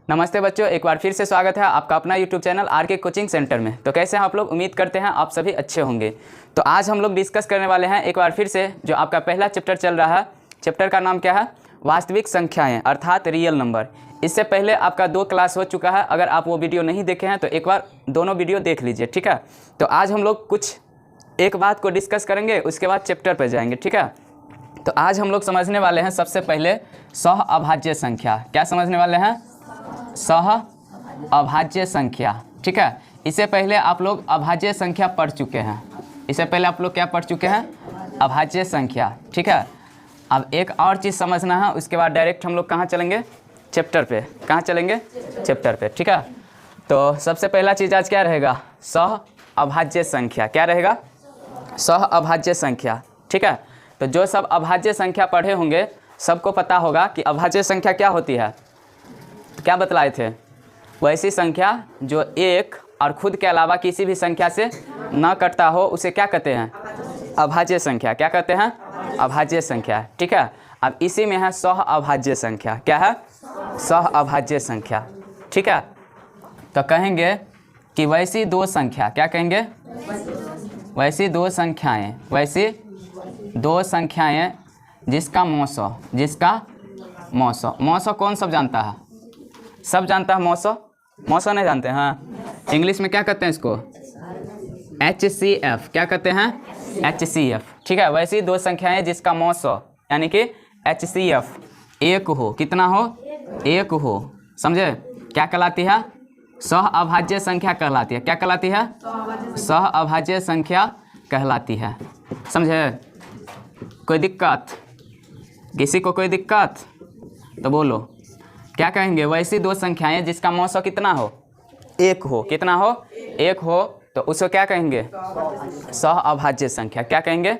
नमस्ते बच्चों, एक बार फिर से स्वागत है आपका अपना YouTube channel RK coaching centre में। तो कैसे हैं आप लोग? उम्मीद करते हैं आप सभी अच्छे होंगे। तो आज हम लोग डिस्कस करने वाले हैं एक बार फिर से जो आपका पहला चैप्टर चल रहा है। चैप्टर का नाम क्या है? वास्तविक संख्याएं अर्थात रियल नंबर। इससे पहले आपका 2 क्लास हो चुका है। अगर आप वो वीडियो नहीं देखे हैं तो एक बार दोनों वीडियो देख लीजिए, ठीक है। तो आज हम लोग कुछ एक बात को डिस्कस करेंगे, उसके बाद चैप्टर पर जाएंगे, ठीक है। तो आज हम लोग समझने वाले हैं सबसे पहले सह अभाज्य संख्या। क्या समझने वाले हैं? सह अभाज्य संख्या, ठीक है। इससे पहले आप लोग अभाज्य संख्या पढ़ चुके हैं। इससे पहले आप लोग क्या पढ़ चुके हैं? अभाज्य संख्या, ठीक है। अब एक और चीज़ समझना है, उसके बाद डायरेक्ट हम लोग कहाँ चलेंगे? चैप्टर पे। कहाँ चलेंगे? चैप्टर पे, ठीक है। तो सबसे पहला चीज़ आज क्या रहेगा? सह अभाज्य संख्या। क्या रहेगा? सह अभाज्य संख्या, ठीक है। तो जो सब अभाज्य संख्या पढ़े होंगे सबको पता होगा कि अभाज्य संख्या क्या होती है। क्या बतलाए थे? वैसी संख्या जो एक और खुद के अलावा किसी भी संख्या से न कटता हो उसे क्या कहते हैं? अभाज्य संख्या। क्या कहते हैं? अभाज्य संख्या, ठीक है। अब इसी में है सह अभाज्य संख्या। क्या है? सह अभाज्य संख्या, ठीक है। तो कहेंगे कि वैसी दो संख्या, क्या कहेंगे? वैसी दो संख्याएं, वैसी दो संख्याएं जिसका मौसो, जिसका मौसो। मौसो कौन सब जानता है? सब जानता है मौसो? मौसो नहीं जानते हैं? इंग्लिश में क्या कहते हैं इसको? HCF। क्या कहते हैं? HCF, ठीक है। वैसी दो संख्याएं जिसका मौसो यानी कि HCF एक हो। कितना हो? एक हो। समझे? क्या कहलाती है? सह अभाज्य संख्या कहलाती है। क्या कहलाती है? सह अभाज्य संख्या कहलाती है। समझे? कोई दिक्कत? किसी को कोई दिक्कत तो बोलो। क्या कहेंगे? वैसी दो संख्याएं जिसका मौसो कितना हो? एक हो। कितना हो? एक हो। तो उसको क्या कहेंगे? सह अभाज्य संख्या। क्या कहेंगे?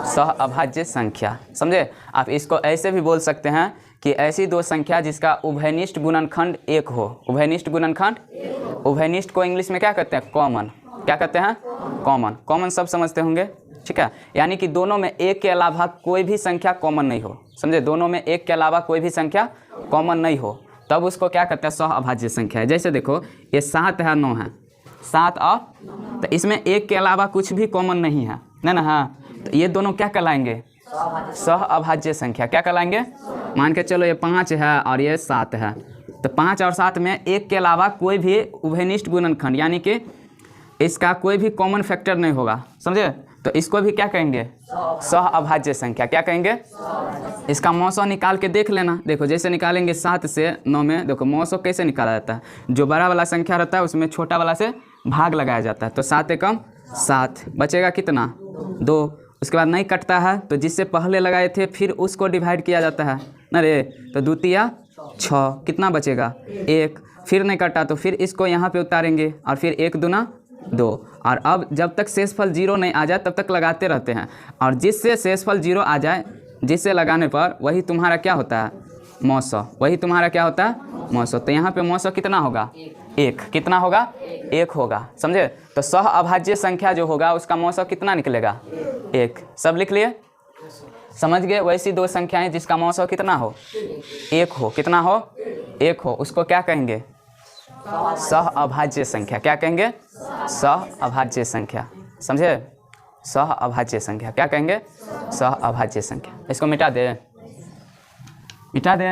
सह अभाज्य संख्या। समझे? आप इसको ऐसे भी बोल सकते हैं कि ऐसी दो संख्या जिसका उभयनिष्ठ गुणनखंड एक हो। उभयनिष्ठ गुणनखंड, उभयनिष्ठ को इंग्लिश में क्या कहते हैं? कॉमन। क्या कहते हैं? कॉमन। कॉमन सब समझते होंगे, ठीक है। यानी कि दोनों में एक के अलावा कोई भी संख्या कॉमन नहीं हो। समझे? दोनों में एक के अलावा कोई भी संख्या कॉमन नहीं हो, तब उसको क्या कहते हैं? सह अभाज्य संख्या है। जैसे देखो, ये 7 है, 9 है, 7 और, तो इसमें एक के अलावा कुछ भी कॉमन नहीं है ना। हाँ, तो ये दोनों क्या कहलाएंगे? सह अभाज्य संख्या। क्या कहलाएंगे? मान के चलो ये 5 है और ये 7 है, तो 5 और 7 में एक के अलावा कोई भी उभयनिष्ठ गुणनखंड यानी कि इसका कोई भी कॉमन फैक्टर नहीं होगा। समझे? तो इसको भी क्या कहेंगे? सह अभाज्य संख्या। क्या कहेंगे? इसका मौसो निकाल के देख लेना। देखो, जैसे निकालेंगे 7 से 9 में, देखो मौसो कैसे निकाला जाता है। जो बड़ा वाला संख्या रहता है उसमें छोटा वाला से भाग लगाया जाता है। तो 7 एकम 7, बचेगा कितना? 2। उसके बाद नहीं कटता है तो जिससे पहले लगाए थे फिर उसको डिवाइड किया जाता है ना रे। तो 2 तिया 6, कितना बचेगा? 1। फिर नहीं कटा तो फिर इसको यहाँ पे उतारेंगे और फिर 1 दूना 2। और अब जब तक शेषफल 0 नहीं आ जाए तब तक लगाते रहते हैं, और जिससे शेषफल 0 आ जाए, जिससे लगाने पर वही तुम्हारा क्या होता है? मौसो। वही तुम्हारा क्या होता है? मौसो। तो यहाँ पे मौसो कितना होगा? 1। कितना होगा? 1 होगा। समझे? तो सह अभाज्य संख्या जो होगा उसका मौसो कितना निकलेगा? 1। सब लिख लिए? समझ गए? वैसी दो संख्याएं जिसका मौसो कितना हो? 1 हो। कितना हो? 1 हो। उसको क्या कहेंगे? सह अभाज्य संख्या। क्या कहेंगे? सह अभाज्य संख्या। समझे? सह अभाज्य संख्या। क्या कहेंगे? सह अभाज्य संख्या। इसको मिटा दे? मिटा दे?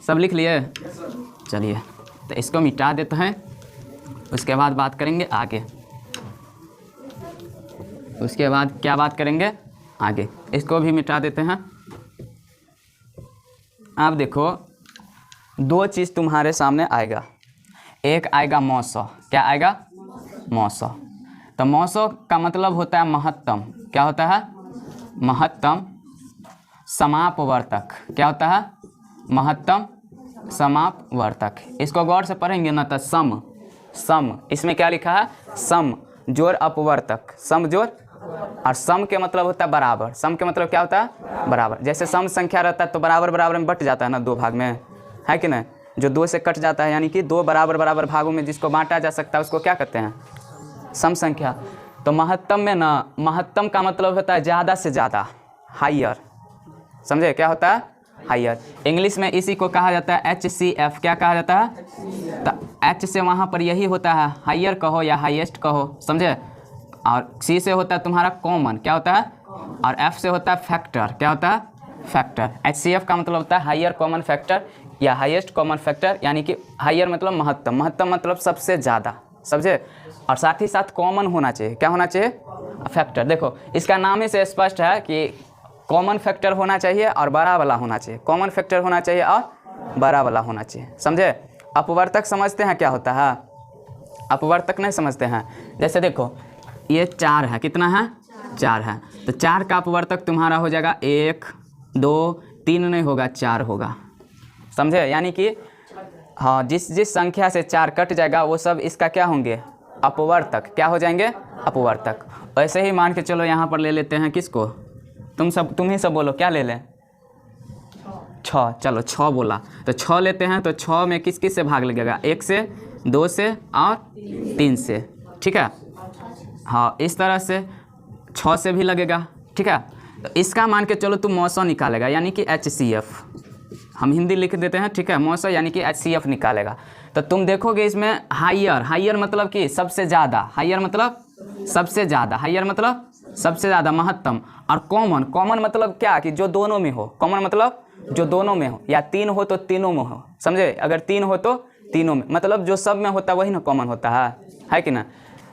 सब लिख लिए? चलिए, तो इसको मिटा देते हैं, उसके बाद बात करेंगे आगे। उसके बाद क्या बात करेंगे? आगे। इसको भी मिटा देते हैं। अब देखो, 2 चीज़ तुम्हारे सामने आएगा। एक आएगा मौसो। क्या आएगा? मौसो। तो मौसो का मतलब होता है महत्तम। क्या होता है? महत्तम समापवर्तक। क्या होता है? महत्तम समापवर्तक। इसको गौर से पढ़ेंगे ना तो सम। सम, इसमें क्या लिखा है? सम जोड़ अपवर्तक। सम जोड़, और सम के मतलब होता है बराबर। सम के मतलब क्या होता है? बराबर। जैसे सम संख्या रहता है तो बराबर बराबर में बट जाता है ना 2 भाग में, है कि नहीं? जो 2 से कट जाता है यानी कि 2 बराबर बराबर भागों में जिसको बांटा जा सकता है उसको क्या कहते हैं? सम संख्या। तो महत्तम में ना, महत्तम का मतलब होता है ज़्यादा से ज़्यादा, हायर। समझे? क्या होता है? हायर। इंग्लिश में इसी को कहा जाता है HCF। क्या कहा जाता है? तो H से वहाँ पर यही होता है, हायर कहो या हाईएस्ट कहो, समझे। और C से होता है तुम्हारा कॉमन, क्या होता है, और F से होता है फैक्टर, क्या होता है, फैक्टर। HCF का मतलब होता है हायर कॉमन फैक्टर या हाईएस्ट कॉमन फैक्टर, यानी कि हायर मतलब महत्तम, महत्तम मतलब सबसे ज़्यादा, समझे। और साथ ही साथ कॉमन होना चाहिए, क्या होना चाहिए, फैक्टर। देखो इसका नाम ही से स्पष्ट है कि कॉमन फैक्टर होना चाहिए और बड़ा वाला होना चाहिए, कॉमन फैक्टर होना चाहिए और बड़ा वाला होना चाहिए, समझे। अपवर्तक समझते हैं क्या होता है? अपवर्तक नहीं समझते हैं। जैसे देखो ये 4 है, कितना है, 4 है, तो 4 का अपवर्तक तुम्हारा हो जाएगा 1 2 3 नहीं होगा, 4 होगा, समझे। यानी कि हाँ, जिस संख्या से 4 कट जाएगा वो सब इसका क्या होंगे, अपवर्तक। क्या हो जाएंगे, अपवर्तक। ऐसे ही मान के चलो यहाँ पर ले लेते हैं किसको, तुम ही सब बोलो, क्या ले लें, 6। चलो 6 बोला तो 6 लेते हैं। तो 6 में किस किस से भाग लगेगा, 1 से, 2 से और 3 से, ठीक है। हाँ, इस तरह से 6 से भी लगेगा, ठीक है। तो इसका मान के चलो तुम मौसो निकालेगा, यानी कि HCF, हम हिंदी लिख देते हैं, ठीक है। मौसो यानी कि HCF निकालेगा। तो तुम देखोगे इसमें हायर, हायर मतलब कि सबसे ज़्यादा, हायर मतलब सबसे ज़्यादा, हायर मतलब सबसे ज़्यादा, महत्तम। और कॉमन, कॉमन मतलब क्या, कि जो दोनों में हो, कॉमन मतलब जो दोनों में हो, या 3 हो तो तीनों में हो, समझे। अगर 3 हो तो तीनों में, मतलब जो सब में होता है वही ना कॉमन होता है कि ना।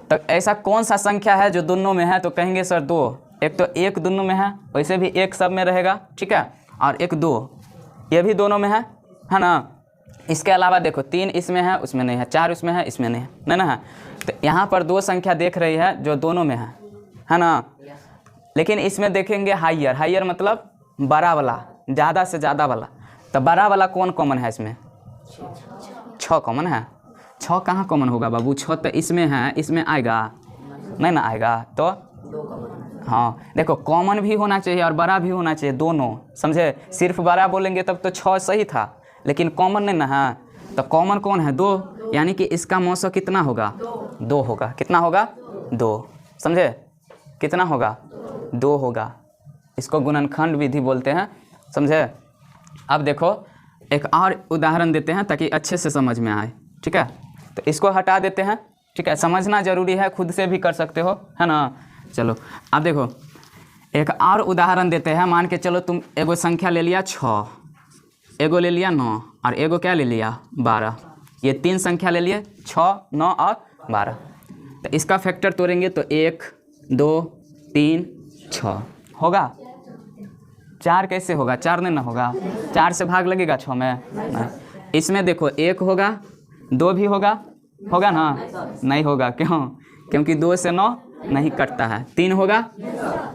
तो ऐसा कौन सा संख्या है जो दोनों में है? तो कहेंगे सर 2। एक तो 1 दोनों में है, वैसे भी 1 सब में रहेगा, ठीक है। और 1 2 ये भी दोनों में है ना। इसके अलावा देखो 3 इसमें है, उसमें नहीं है, 4 उसमें है, इसमें नहीं है, ना। तो यहाँ पर 2 संख्या देख रही है जो दोनों में है ना। लेकिन इसमें देखेंगे हायर, हायर मतलब बड़ा वाला, ज़्यादा से ज़्यादा वाला। तो बड़ा वाला कौन कॉमन है इसमें? 6 कॉमन है। 6 कहाँ कॉमन होगा बाबू? 6 तो इसमें है, इसमें आएगा नहीं ना, आएगा तो हाँ। देखो कॉमन भी होना चाहिए और बड़ा भी होना चाहिए, दोनों, समझे। सिर्फ बड़ा बोलेंगे तब तो 6 सही था, लेकिन कॉमन नहीं ना है। तो कॉमन कौन है? 2, यानी कि इसका मौसम कितना होगा? 2 होगा। कितना होगा? 2, समझे। कितना होगा? 2 होगा। इसको गुणनखंड विधि बोलते हैं, समझे। अब देखो एक और उदाहरण देते हैं ताकि अच्छे से समझ में आए, ठीक है। तो इसको हटा देते हैं, ठीक है। समझना जरूरी है, खुद से भी कर सकते हो, है ना। चलो अब देखो एक और उदाहरण देते हैं। मान के चलो तुम एगो संख्या ले लिया 6, एगो ले लिया 9 और एगो क्या ले लिया 12। ये 3 संख्या ले लिए, 6 9 और 12। तो इसका फैक्टर तोड़ेंगे तो 1 2 3 6 होगा। 4 कैसे होगा? 4 नहीं ना होगा, 4 से भाग लगेगा 6 में नहीं। इसमें देखो 1 होगा, 2 भी होगा ना, नहीं होगा। क्यों? क्योंकि 2 से 9 नहीं कटता है। 3 होगा,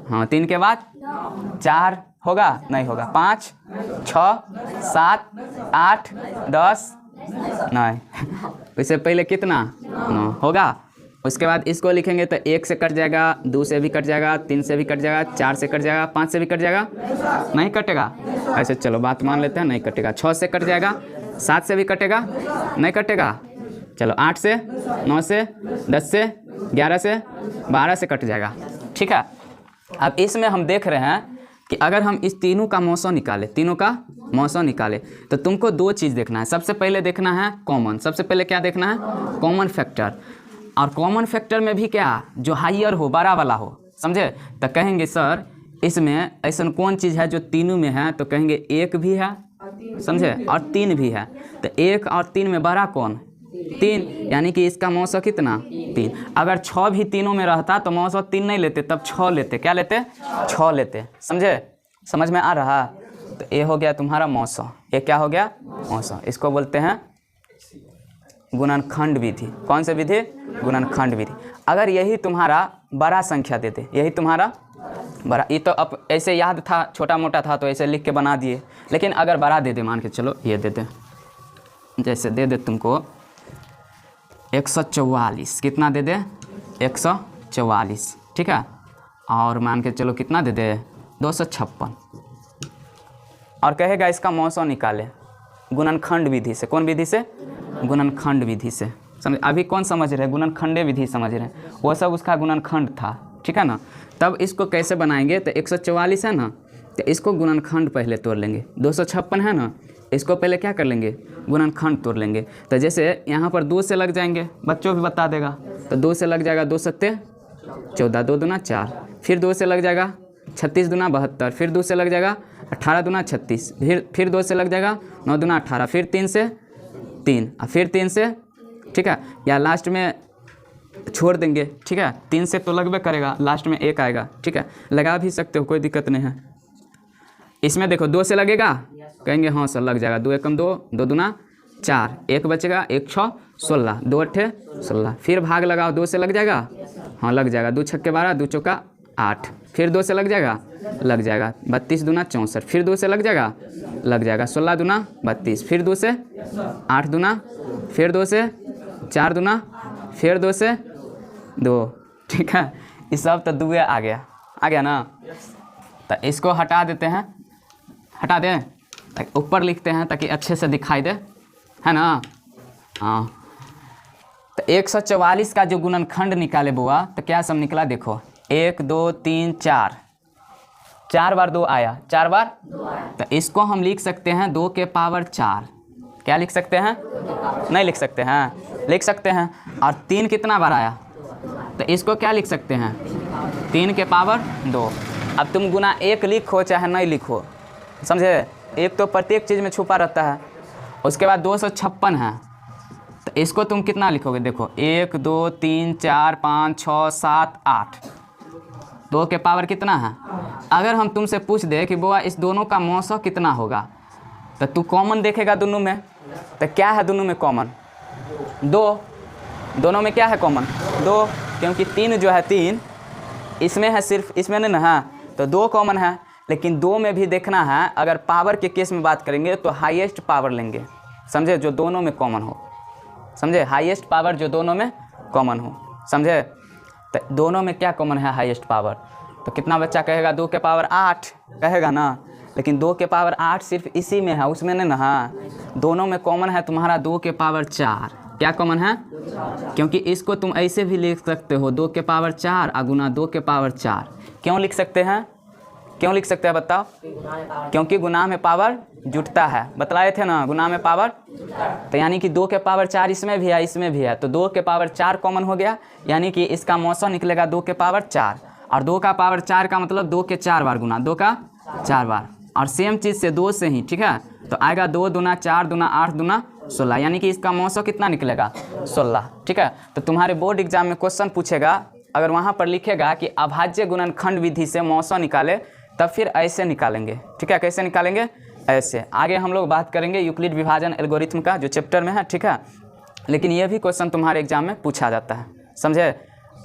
हाँ। 3 के बाद 4 होगा, नहीं होगा। 5 6 7 8 10 नहीं। इससे पहले कितना 9 होगा। उसके बाद इसको लिखेंगे तो 1 से कट जाएगा, 2 से भी कट जाएगा, 3 से भी कट जाएगा, 4 से कट जाएगा, 5 से भी कट जाएगा, नहीं कटेगा। ऐसे चलो बात मान लेते हैं, नहीं कटेगा। 6 से कट जाएगा, 7 से भी कटेगा, नहीं कटेगा। चलो 8 से, 9 से, 10 से, 11 से, 12 से कट जाएगा, ठीक है। अब इसमें हम देख रहे हैं कि अगर हम इस तीनों का मौसम निकाले, तीनों का मौसम निकाले, तो तुमको 2 चीज़ देखना है। सबसे पहले देखना है कॉमन, सबसे पहले क्या देखना है? Common factor. और कॉमन फैक्टर में भी क्या, जो हायर हो, बड़ा वाला हो, समझे। तो कहेंगे सर इसमें ऐसा कौन चीज़ है जो तीनों में है? तो कहेंगे 1 भी है, समझे, और 3 भी है। तो 1 और 3 में बड़ा कौन? 3, यानी कि इसका मौसम कितना? 3। अगर 6 भी तीनों में रहता तो मौसम 3 नहीं लेते, तब 6 लेते। क्या लेते? 6 लेते, समझे। समझ में आ रहा? तो ये हो गया तुम्हारा मौसम। ये क्या हो गया? मौसम। इसको बोलते हैं गुणनखंड विधि। कौन सी विधि? गुणनखंड विधि। अगर यही तुम्हारा बड़ा संख्या दे दे, यही तुम्हारा बड़ा, ये तो अब ऐसे याद था, छोटा मोटा था तो ऐसे लिख के बना दिए। लेकिन अगर बड़ा दे दे, मान के चलो ये दे दे, जैसे दे दे तुमको 144, कितना दे दे? 144, ठीक है। और मान के चलो कितना दे दे? 256। और कहेगा इसका मौसम निकाले गुणनखंड विधि से। कौन विधि से? गुणनखंड विधि से। समझ? अभी कौन समझ रहे? गुणनखंडे विधि समझ रहे हैं, वो सब उसका गुणनखंड था, ठीक है ना। तब इसको कैसे बनाएंगे? तो 144 है ना, तो इसको गुणनखंड पहले तोड़ लेंगे। 256 है ना, इसको पहले क्या कर लेंगे, गुणनखंड तोड़ लेंगे। तो जैसे यहाँ पर 2 से लग जाएंगे, बच्चों भी बता देगा, तो 2 से लग जाएगा 2 सत्ते 14, 2 दूना 4, फिर 2 से लग जाएगा 36 दूना 72, फिर 2 से लग जाएगा 18 दूना 36, फिर 2 से लग जाएगा 9 दूना 18, फिर 3 से 3, और फिर 3 से, ठीक है, या लास्ट में छोड़ देंगे, ठीक है, 3 से तो लगभग करेगा, लास्ट में 1 आएगा, ठीक है, लगा भी सकते हो, कोई दिक्कत नहीं है। इसमें देखो 2 से लगेगा, कहेंगे हाँ सर लग जाएगा, 2 एकम 2, 2 दूना 4, 1 बचेगा, 1 6 16, 2 अट्ठे 16, फिर भाग लगाओ, 2 से लग जाएगा, हाँ लग जाएगा, 2 छक्के 12, 2 चौका 8, फिर 2 से लग जाएगा, 32 दूना 64, फिर 2 से लग जाएगा, 16 दूना 32, फिर 2 से 8 दूना, फिर 2 से 4 दूना, फिर 2 से 2, ठीक है, इस सब तो 2 आ गया ना। तो इसको हटा देते हैं, हटा दें, ऊपर लिखते हैं ताकि अच्छे से दिखाई दे, है ना। हाँ, तो 144 का जो गुणनखंड निकाले बुआ, तो क्या सब निकला देखो, 1 2 3 4, 4 बार 2 आया, 4 बार, तो इसको हम लिख सकते हैं 2 के पावर 4। क्या लिख सकते हैं, नहीं लिख सकते हैं, लिख सकते हैं। और 3 कितना बार आया, तो इसको क्या लिख सकते हैं, 3 के पावर 2। अब तुम गुना 1 लिखो चाहे नहीं लिखो, समझे, एक तो प्रत्येक चीज़ में छुपा रहता है। उसके बाद 256 है, तो इसको तुम कितना लिखोगे, देखो 1 2 3 4 5 6 7 8, 2 के पावर कितना है। अगर हम तुमसे पूछ दे कि बुआ इस दोनों का मौसा कितना होगा, तो तू कॉमन देखेगा दोनों में, तो क्या है दोनों में कॉमन, 2, दोनों में क्या है कॉमन 2, क्योंकि 3 जो है 3 इसमें है, सिर्फ इसमें नहीं ना है, तो 2 कॉमन है। लेकिन 2 में भी देखना है, अगर पावर के केस में बात करेंगे तो हाईएस्ट पावर लेंगे, समझे, जो दोनों में कॉमन हो, समझे, हाईएस्ट पावर जो दोनों में कॉमन हो, समझे। तो दोनों में क्या कॉमन है, हाईएस्ट पावर, तो कितना बच्चा कहेगा 2 के पावर 8 कहेगा ना, लेकिन 2 के पावर 8 सिर्फ इसी में है, उसमें नहीं ना है। दोनों में कॉमन है तुम्हारा 2 के पावर 4, क्या कॉमन है, क्योंकि इसको तुम ऐसे भी लिख सकते हो 2 के पावर 4 और गुना 2 के पावर 4। क्यों लिख सकते हैं, क्यों लिख सकते हैं बताओ, क्योंकि गुना में पावर जुटता है, बतलाए थे ना, गुना में पावर, तो यानी कि 2 के पावर 4 इसमें भी है, इसमें भी है, तो 2 के पावर 4 कॉमन हो गया, यानी कि इसका मौसा निकलेगा 2 के पावर 4, और 2 का पावर 4 का मतलब 2 के 4 बार गुना, 2 का 4 बार, और सेम चीज़ से 2 से ही, ठीक है, तो आएगा 2 दूना 4 दूना 8 दूना 16, यानी कि इसका मौसा कितना निकलेगा 16, ठीक है। तो तुम्हारे बोर्ड एग्जाम में क्वेश्चन पूछेगा, अगर वहाँ पर लिखेगा कि अभाज्य गुणनखंड विधि से मौसा निकाले, तब फिर ऐसे निकालेंगे, ठीक है, कैसे निकालेंगे, ऐसे। आगे हम लोग बात करेंगे यूक्लिड विभाजन एल्गोरिथम का, जो चैप्टर में है, ठीक है, लेकिन ये भी क्वेश्चन तुम्हारे एग्जाम में पूछा जाता है, समझे।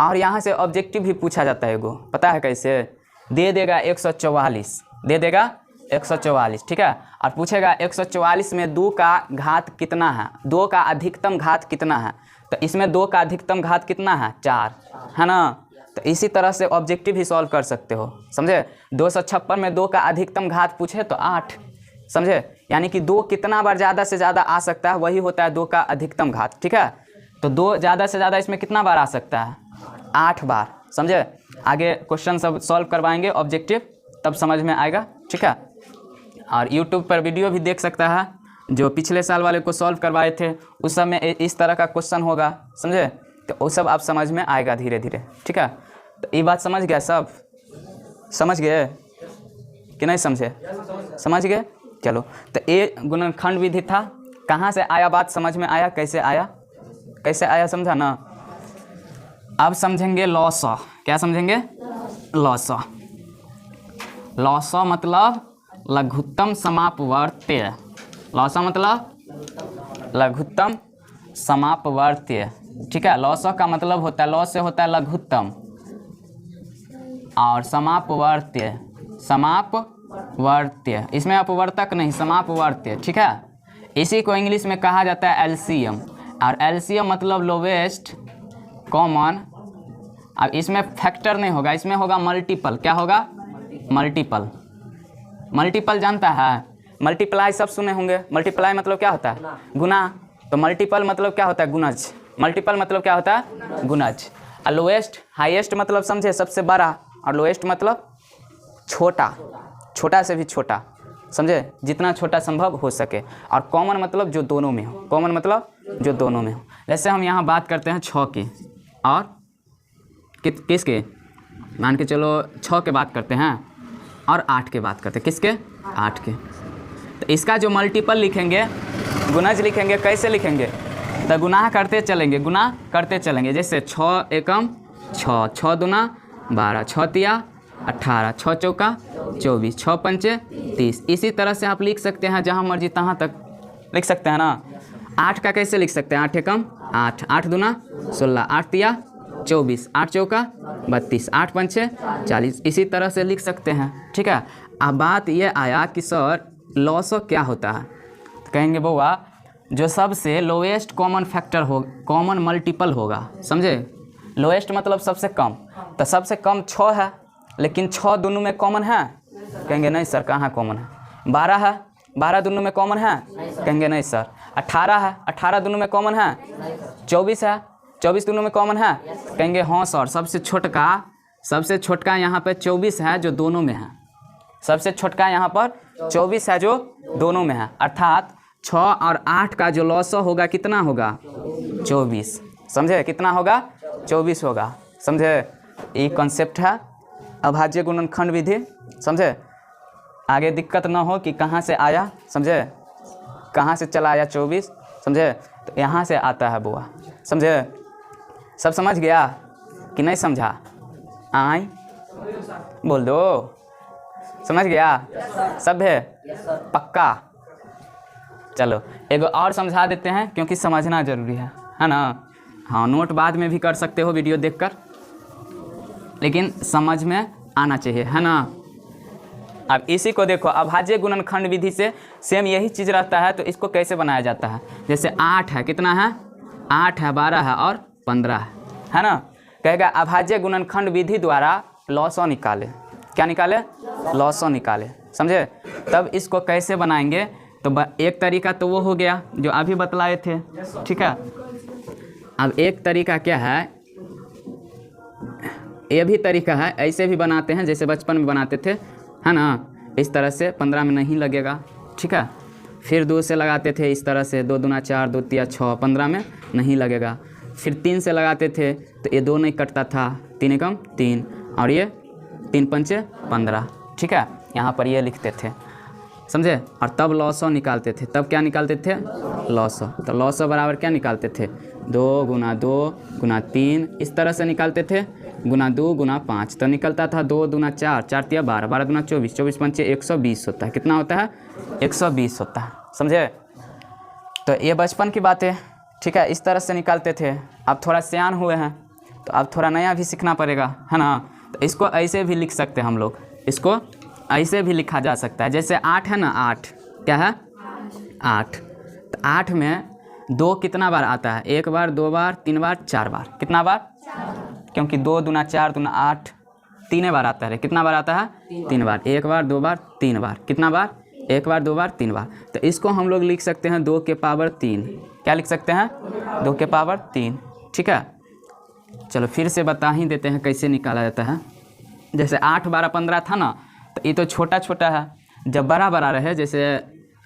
और यहाँ से ऑब्जेक्टिव भी पूछा जाता है, एगो पता है कैसे, दे देगा 144, दे देगा 144, ठीक है, और पूछेगा 144 में 2 का घात कितना है, 2 का अधिकतम घात कितना है, तो इसमें 2 का अधिकतम घात कितना है 4, है ना। तो इसी तरह से ऑब्जेक्टिव भी सॉल्व कर सकते हो, समझे। 256 में 2 का अधिकतम घात पूछे तो 8, समझे, यानी कि 2 कितना बार ज़्यादा से ज़्यादा आ सकता है, वही होता है 2 का अधिकतम घात, ठीक है। तो 2 ज़्यादा से ज़्यादा इसमें कितना बार आ सकता है, 8 बार, समझे। आगे क्वेश्चन सब सॉल्व करवाएंगे ऑब्जेक्टिव, तब समझ में आएगा, ठीक है। और यूट्यूब पर वीडियो भी देख सकता है, जो पिछले साल वाले को सॉल्व करवाए थे, उस सब में इस तरह का क्वेश्चन होगा, समझे, तो वो सब आप समझ में आएगा धीरे धीरे, ठीक है। तो ये बात समझ गया, सब समझ गए कि नहीं समझे, समझ गए, चलो। तो ये गुणनखंड विधि था, कहाँ से आया, बात समझ में आया, कैसे आया, कैसे आया, समझा ना। अब समझेंगे लॉसा, क्या समझेंगे, लॉसा, लॉसा मतलब लघुत्तम समापवर्त्य, लॉसा मतलब लघुत्तम समापवर्त्य, ठीक है। लॉसा का मतलब होता है, लॉ से होता है लघुत्तम, और समापवर्त्य, समापवर्त्य, इसमें अपवर्तक नहीं, समापवर्त्य, ठीक है। इसी को इंग्लिश में कहा जाता है एलसीएम, और एलसीएम मतलब लोवेस्ट कॉमन। अब इसमें फैक्टर नहीं होगा, इसमें होगा मल्टीपल, क्या होगा, मल्टीपल, मल्टीपल जानता है, मल्टीप्लाई सब सुने होंगे, मल्टीप्लाई मतलब क्या होता है, गुना, तो मल्टीपल मतलब क्या होता है, गुणज, मल्टीपल मतलब क्या होता है, गुणज। और लोएस्ट, हाईएस्ट मतलब समझे सबसे बड़ा, और लोएस्ट मतलब छोटा, छोटा से भी छोटा, समझे, जितना छोटा संभव हो सके। और कॉमन मतलब जो दोनों में हो, कॉमन मतलब जो दोनों में हो। जैसे हम यहाँ बात करते हैं 6 की और किसके, मान के चलो 6 के बात करते हैं और 8 के बात करते हैं, किसके, 8 के। तो इसका जो मल्टीपल लिखेंगे, गुणज लिखेंगे, कैसे लिखेंगे, तो गुना करते चलेंगे, गुना करते चलेंगे। जैसे 6 एकम 6, 6 दूना 12, 6 तिया 18, 6 चौका 24, 6 पंचे 30। इसी तरह से आप लिख सकते हैं, जहाँ मर्जी तहाँ तक लिख सकते हैं ना। 8 का कैसे लिख सकते हैं, 8 एकम 8, 8 दूना 16, 8 तिया 24, 8 चौका 32, 8 पंचे 40। इसी तरह से लिख सकते हैं, ठीक है। अब बात ये आया कि सर लॉसो क्या होता है, तो कहेंगे बउआ जो सबसे लोएस्ट कॉमन फैक्टर हो, कॉमन मल्टीपल होगा, समझे। लोएस्ट मतलब सबसे कम, तो सबसे कम 6 है, लेकिन 6 दोनों में कॉमन है, कहेंगे नहीं सर कहाँ कॉमन है। 12 है, 12 दोनों में कॉमन है, कहेंगे नहीं सर। 18 है, 18 दोनों में कॉमन है। 24 है, 24 दोनों में कॉमन है, कहेंगे हाँ सर सबसे छोटका यहाँ पर 24 है जो दोनों में है, सबसे छोटका यहाँ पर 24 है जो दोनों में है। अर्थात 6 और 8 का जो लॉसो होगा कितना होगा, 24, समझे, कितना होगा, 24 होगा, समझे। ये कॉन्सेप्ट है अभाज्य गुणनखंड विधि, समझे। आगे दिक्कत ना हो कि कहाँ से आया, समझे, कहाँ से चला आया 24, समझे, तो यहाँ से आता है बुआ, समझे। सब समझ गया कि नहीं समझा, आई बोल दो, समझ गया सब है, पक्का। चलो एक और समझा देते हैं, क्योंकि समझना ज़रूरी है ना। हाँ नोट बाद में भी कर सकते हो वीडियो देखकर, लेकिन समझ में आना चाहिए, है ना। अब इसी को देखो, अभाज्य गुणनखंड विधि से सेम यही चीज़ रहता है। तो इसको कैसे बनाया जाता है, जैसे 8 है, कितना है, 8 है, 12 है और 15 है ना। कहेगा अभाज्य गुणनखंड विधि द्वारा लॉसो निकाले, क्या निकाले, लॉसो निकाले, समझे। तब इसको कैसे बनाएंगे, तो एक तरीका तो वो हो गया जो अभी बतलाए थे, ठीक है। अब एक तरीका क्या है, ये भी तरीका है, ऐसे भी बनाते हैं जैसे बचपन में बनाते थे, है ना। इस तरह से 15 में नहीं लगेगा, ठीक है। फिर 2 से लगाते थे इस तरह से, 2 दूना 4, 2 तिया 6, 15 में नहीं लगेगा। फिर 3 से लगाते थे तो ये 2 नहीं कटता था, 3 एकम 3 और ये 3 पंचे 15, ठीक है। यहाँ पर ये लिखते थे, समझे। और तब लॉसो निकालते थे, तब क्या निकालते थे, लॉसो। तो लॉसो बराबर क्या निकालते थे, 2 गुना 2 गुना 3, इस तरह से निकालते थे, गुना 2 गुना 5। तो निकलता था 2 दूना 4, 4 तिया 12, 12 दूना 24, 24 पंचे 120 होता है। कितना होता है, 120 होता है, समझे। तो ये बचपन की बात है, ठीक है। इस तरह से निकालते थे। अब थोड़ा सियान हुए हैं तो अब थोड़ा नया भी सीखना पड़ेगा, है ना। तो इसको ऐसे भी लिख सकते हैं हम लोग, इसको ऐसे भी लिखा जा सकता है। जैसे 8 है ना, 8 क्या है, 8। तो 8 में 2 कितना बार आता है, 1 बार, 2 बार, 3 बार, 4 बार। कितना बार, क्योंकि 2 दूना 4 दूना 8, 3 बार आता है। कितना बार आता है, 3 बार। 1 बार, 2 बार, 3 बार। कितना बार, 1 बार, 2 बार, 3 बार। तो इसको हम लोग लिख सकते हैं 2 के पावर 3। क्या लिख सकते हैं, 2 के पावर 3, ठीक है। चलो फिर से बता ही देते हैं कैसे निकाला जाता है। जैसे 8, 12, 15 था ना, तो ये तो छोटा छोटा है। जब बड़ा बड़ा रहे, जैसे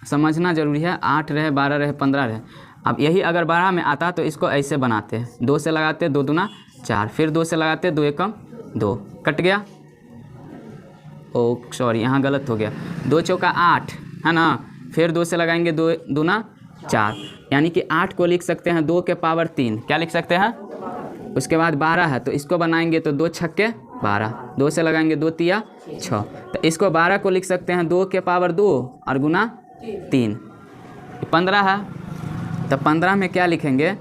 समझना ज़रूरी है, 8 रहे, 12 रहे, 15 रहे। अब यही अगर बड़ा में आता तो इसको ऐसे बनाते हैं, 2 से लगाते 2 दूना 4, फिर 2 से लगाते 2 एकम 2, कट गया। ओ सॉरी यहाँ गलत हो गया, 2 चौका 8 है ना। फिर 2 से लगाएंगे 2 दूना 4, यानी कि 8 को लिख सकते हैं 2 के पावर 3। क्या लिख सकते हैं, उसके बाद 12 है तो इसको बनाएंगे तो 2 छक्के 12, 2 से लगाएंगे 2 तिया 6। तो इसको 12 को लिख सकते हैं 2 के पावर 2 और गुना 3। 15 है तो 15 में क्या लिखेंगे,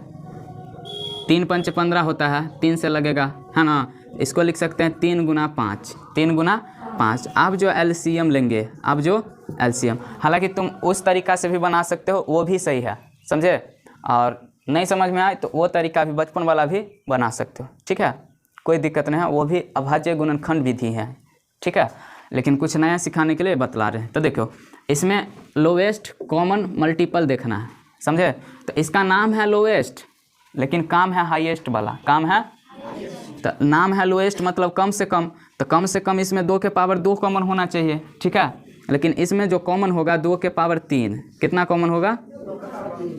3 पंच 15 होता है, 3 से लगेगा, है ना। इसको लिख सकते हैं 3 गुना 5, 3 गुना 5। अब जो एलसीएम लेंगे, अब जो एलसीएम, हालांकि तुम उस तरीका से भी बना सकते हो, वो भी सही है, समझे। और नहीं समझ में आए तो वो तरीका भी, बचपन वाला भी बना सकते हो, ठीक है, कोई दिक्कत नहीं है। वो भी अभाज्य गुणनखंड विधि है, ठीक है। लेकिन कुछ नया सिखाने के लिए बतला रहे हैं। तो देखो इसमें लोवेस्ट कॉमन मल्टीपल देखना है, समझे। तो इसका नाम है लोवेस्ट, लेकिन काम है हाईएस्ट वाला, काम है, तो नाम है लोएस्ट मतलब कम से कम। तो कम से कम इसमें 2 के पावर 2 कॉमन होना चाहिए, ठीक है। लेकिन इसमें जो कॉमन होगा 2 के पावर 3, कितना कॉमन होगा?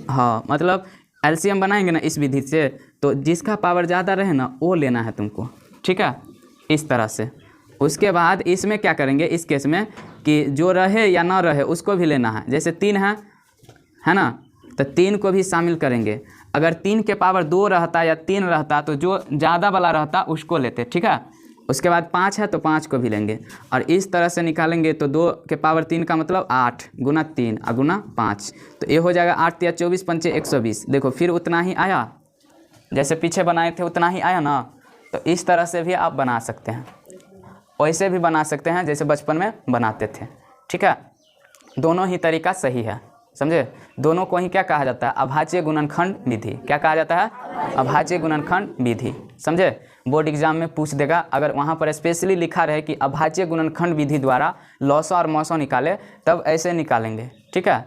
हाँ, मतलब एलसीएम बनाएंगे ना इस विधि से, तो जिसका पावर ज़्यादा रहे ना वो लेना है तुमको, ठीक है, इस तरह से। उसके बाद इसमें क्या करेंगे, इस केस में कि जो रहे या ना रहे उसको भी लेना है। जैसे 3 है ना, तो 3 को भी शामिल करेंगे। अगर 3 के पावर 2 रहता या 3 रहता तो जो ज़्यादा वाला रहता उसको लेते, ठीक है। उसके बाद 5 है तो 5 को भी लेंगे और इस तरह से निकालेंगे। तो 2 के पावर 3 का मतलब 8 गुना 3 और गुना 5, तो ये हो जाएगा 8 या 24 पंचे 120। देखो फिर उतना ही आया, जैसे पीछे बनाए थे उतना ही आया ना। तो इस तरह से भी आप बना सकते हैं, वैसे भी बना सकते हैं जैसे बचपन में बनाते थे, ठीक है। दोनों ही तरीका सही है, समझे। दोनों को ही क्या कहा जाता है? अभाज्य गुणनखंड विधि। क्या कहा जाता है? अभाज्य गुणनखंड विधि, समझे। बोर्ड एग्जाम में पूछ देगा, अगर वहाँ पर स्पेशली लिखा रहे कि अभाज्य गुणनखंड विधि द्वारा लॉसो और मॉसो निकाले, तब ऐसे निकालेंगे, ठीक है।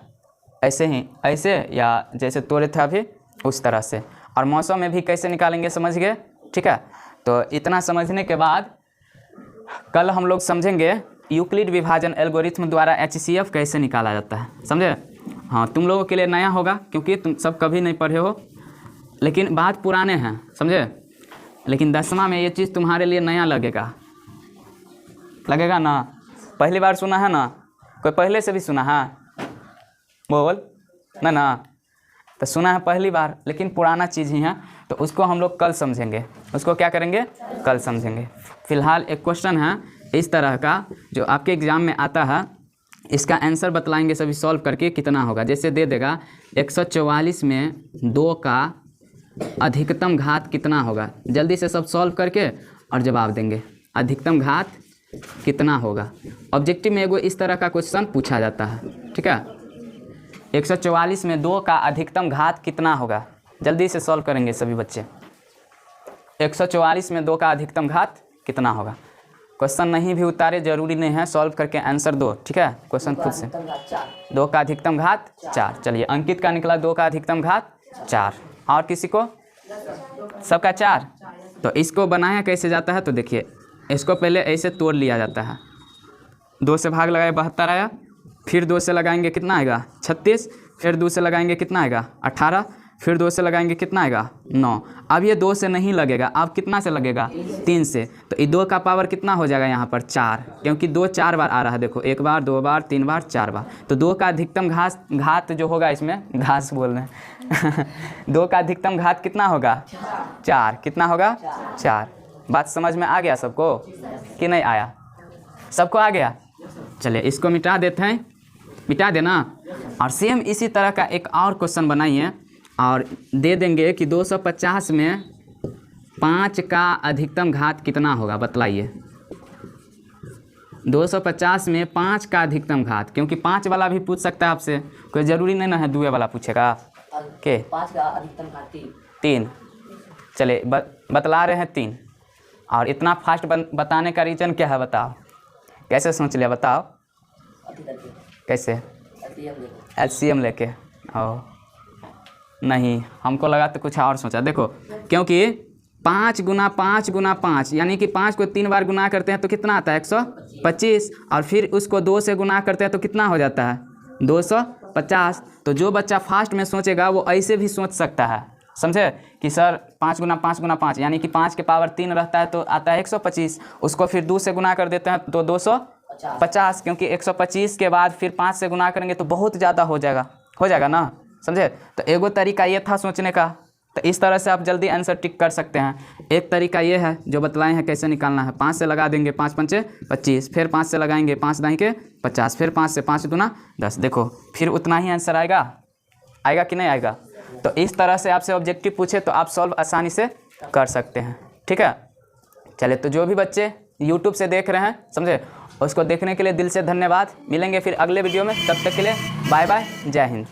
ऐसे ही, ऐसे या जैसे तोड़े थे अभी उस तरह से। और मॉसो में भी कैसे निकालेंगे समझ गए, ठीक है। तो इतना समझने के बाद कल हम लोग समझेंगे यूक्लिड विभाजन एल्गोरिथम द्वारा HCF कैसे निकाला जाता है, समझे। हाँ, तुम लोगों के लिए नया होगा क्योंकि तुम सब कभी नहीं पढ़े हो, लेकिन बात पुराने हैं, समझे। लेकिन 10वां में ये चीज़ तुम्हारे लिए नया लगेगा ना। पहली बार सुना है ना? कोई पहले से भी सुना है? बोल ना। तो सुना है पहली बार, लेकिन पुराना चीज़ ही है, तो उसको हम लोग कल समझेंगे। उसको क्या करेंगे? कल समझेंगे। फिलहाल एक क्वेश्चन है इस तरह का जो आपके एग्ज़ाम में आता है, इसका आंसर बतलाएंगे सभी सॉल्व करके कितना होगा। जैसे दे देगा 144 में 2 का अधिकतम घात कितना होगा, जल्दी से सब सॉल्व करके और जवाब देंगे। अधिकतम घात कितना होगा? ऑब्जेक्टिव में एगो इस तरह का क्वेश्चन पूछा जाता है, ठीक है। 144 में 2 का अधिकतम घात कितना होगा, जल्दी से सॉल्व करेंगे सभी बच्चे। 144 में 2 का अधिकतम घात कितना होगा? क्वेश्चन नहीं भी उतारे, जरूरी नहीं है, सॉल्व करके आंसर दो, ठीक है। क्वेश्चन खुद से। 2 का अधिकतम घात 4। चलिए, अंकित का निकला 2 का अधिकतम घात 4। और किसी को? सबका 4। तो इसको बनाया कैसे जाता है, तो देखिए इसको पहले ऐसे तोड़ लिया जाता है। 2 से भाग लगाए 72 आया, फिर 2 से लगाएंगे कितना आएगा? 36, फिर 2 से लगाएंगे कितना आएगा? 18, फिर 2 से लगाएंगे कितना आएगा? 9। अब ये 2 से नहीं लगेगा, अब कितना से लगेगा? 3 से। तो ये 2 का पावर कितना हो जाएगा यहाँ पर? 4, क्योंकि 2 4 बार आ रहा है। देखो 1 बार, 2 बार, 3 बार, 4 बार। तो 2 का अधिकतम घात जो होगा, इसमें घास बोल रहे हैं 2 का अधिकतम घात कितना होगा? 4। कितना होगा? 4। बात समझ में आ गया सबको कि नहीं आया? सबको आ गया? चलिए इसको मिटा देते हैं, मिटा देना। और सेम इसी तरह का एक और क्वेश्चन बनाइए और दे देंगे कि 250 में 5 का अधिकतम घात कितना होगा, बतलाइए। 250 में 5 का अधिकतम घात, क्योंकि 5 वाला भी पूछ सकता है आपसे, कोई ज़रूरी नहीं ना है 2 वाला पूछेगा के। 5 का अधिकतम घात 3। चलिए बतला रहे हैं 3। और इतना फास्ट बताने का रीज़न क्या है बताओ? कैसे सोच लिया बताओ? कैसे? LCM लेके। ओ नहीं, हमको लगा तो कुछ और सोचा। देखो, क्योंकि 5 गुना 5 गुना 5, यानी कि 5 को 3 बार गुना करते हैं तो कितना आता है? 125। और फिर उसको 2 से गुना करते हैं तो कितना हो जाता है? 250। तो जो बच्चा फास्ट में सोचेगा वो ऐसे भी सोच सकता है, समझे कि सर 5 गुना 5 गुना 5, यानी कि 5 के पावर 3 रहता है तो आता है 125। उसको फिर 2 से गुना कर देते हैं तो 250, क्योंकि 125 के बाद फिर 5 से गुना करेंगे तो बहुत ज़्यादा हो जाएगा ना, समझे। तो एगो तरीका ये था सोचने का। तो इस तरह से आप जल्दी आंसर टिक कर सकते हैं। एक तरीका ये है जो बतलाए हैं कैसे निकालना है। 5 से लगा देंगे 5 पंचे 25, फिर 5 से लगाएंगे 5 दाई के 50, फिर 5 से 5 दूना 10। देखो फिर उतना ही आंसर आएगा कि नहीं आएगा? तो इस तरह से आपसे ऑब्जेक्टिव पूछे तो आप सॉल्व आसानी से कर सकते हैं, ठीक है। चलिए, तो जो भी बच्चे यूट्यूब से देख रहे हैं, समझे, उसको देखने के लिए दिल से धन्यवाद। मिलेंगे फिर अगले वीडियो में, तब तक के लिए बाय बाय, जय हिंद।